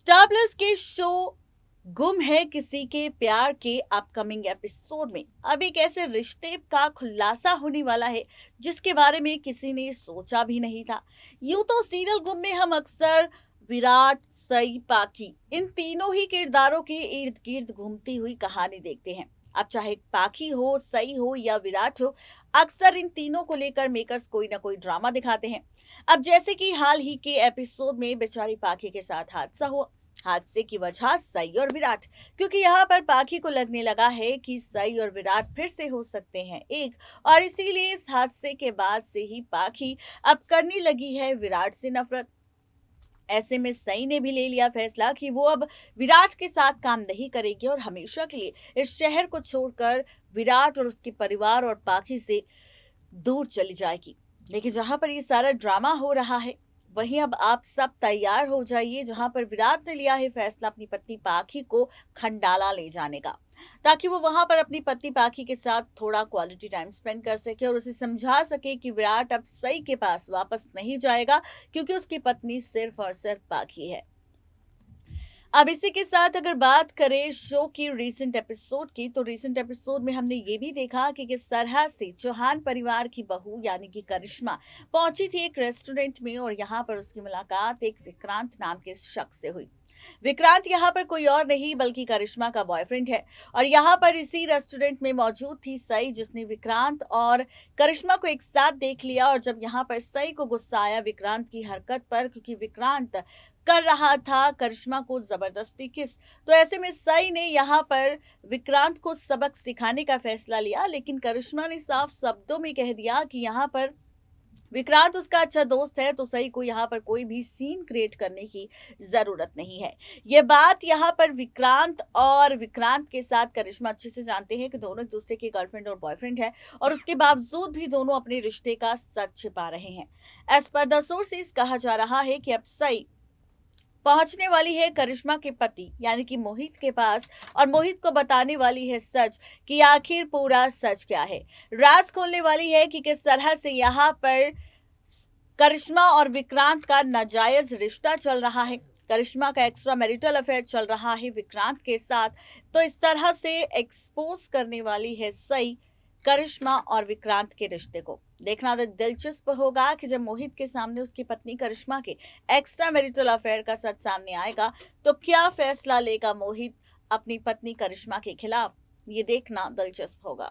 Star plus के show गुम है किसी के प्यार के अपकमिंग एपिसोड में अब एक ऐसे रिश्ते का खुलासा होने वाला है जिसके बारे में किसी ने सोचा भी नहीं था। यूं तो सीरियल गुम में हम अक्सर विराट, सई, पाखी इन तीनों ही किरदारों के इर्द गिर्द घूमती हुई कहानी देखते हैं। अब चाहे पाखी हो, सई हो या विराट हो, अक्सर इन तीनों को लेकर मेकर्स कोई ना कोई ड्रामा दिखाते हैं। अब जैसे कि हाल ही के एपिसोड में बेचारी पाखी के साथ हादसा हुआ। हादसे की वजह सई और विराट, क्योंकि यहाँ पर पाखी को लगने लगा है कि सई और विराट फिर से हो सकते हैं एक, और इसीलिए इस हादसे के बाद से ही पाखी अब करने लगी है विराट से नफरत। ऐसे में सई ने भी ले लिया फैसला कि वो अब विराट के साथ काम नहीं करेगी और हमेशा के लिए इस शहर को छोड़कर विराट और उसके परिवार और पाखी से दूर चली जाएगी। लेकिन जहां पर ये सारा ड्रामा हो रहा है, वहीं अब आप सब तैयार हो जाइए, जहां पर विराट ने लिया है फैसला अपनी पत्नी पाखी को खंडाला ले जाने का, ताकि वो वहां पर अपनी पत्नी पाखी के साथ थोड़ा क्वालिटी टाइम स्पेंड कर सके और उसे समझा सके कि विराट अब सई के पास वापस नहीं जाएगा, क्योंकि उसकी पत्नी सिर्फ और सिर्फ पाखी है। अब इसी के साथ अगर बात करें शो की रीसेंट एपिसोड की, तो रीसेंट एपिसोड में हमने ये भी देखा कि किस तरह से चौहान परिवार की बहू यानी कि करिश्मा पहुंची थी एक रेस्टोरेंट में, और यहाँ पर उसकी मुलाकात एक विक्रांत नाम के शख्स से हुई। विक्रांत यहाँ पर कोई और नहीं बल्कि करिश्मा का बॉयफ्रेंड है, और यहाँ पर इसी रेस्टोरेंट में मौजूद थी सई, जिसने विक्रांत और करिश्मा को एक साथ देख लिया। और जब यहाँ पर सई को गुस्सा आया विक्रांत की हरकत पर, क्योंकि विक्रांत कर रहा था करिश्मा को जबरदस्ती किस, तो ऐसे में सई ने यहाँ पर विक्रांत को सबक सिखाने का फैसला लिया। लेकिन करिश्मा ने साफ शब्दों में कह दिया कि यहाँ पर विक्रांत उसका अच्छा दोस्त है, तो सई को यहाँ पर कोई भी सीन क्रिएट करने की जरूरत नहीं है। ये बात यहाँ पर विक्रांत और विक्रांत के साथ करिश्मा अच्छे से जानते हैं कि दोनों एक दूसरे के गर्लफ्रेंड और बॉयफ्रेंड है, और उसके बावजूद भी दोनों अपने रिश्ते का सच छिपा रहे हैं। एज पर द सोर्सेस कहा जा रहा है कि अब सई पहुंचने वाली है करिश्मा के पति यानी कि मोहित के पास, और मोहित को बताने वाली है सच कि आखिर पूरा सच क्या है। राज खोलने वाली है कि किस तरह से यहाँ पर करिश्मा और विक्रांत का नाजायज रिश्ता चल रहा है, करिश्मा का एक्स्ट्रा मैरिटल अफेयर चल रहा है विक्रांत के साथ। तो इस तरह से एक्सपोज करने वाली है सई करिश्मा और विक्रांत के रिश्ते को। देखना तो दिलचस्प होगा कि जब मोहित के सामने उसकी पत्नी करिश्मा के एक्स्ट्रा मैरिटल अफेयर का सच सामने आएगा, तो क्या फैसला लेगा मोहित अपनी पत्नी करिश्मा के खिलाफ। ये देखना दिलचस्प होगा।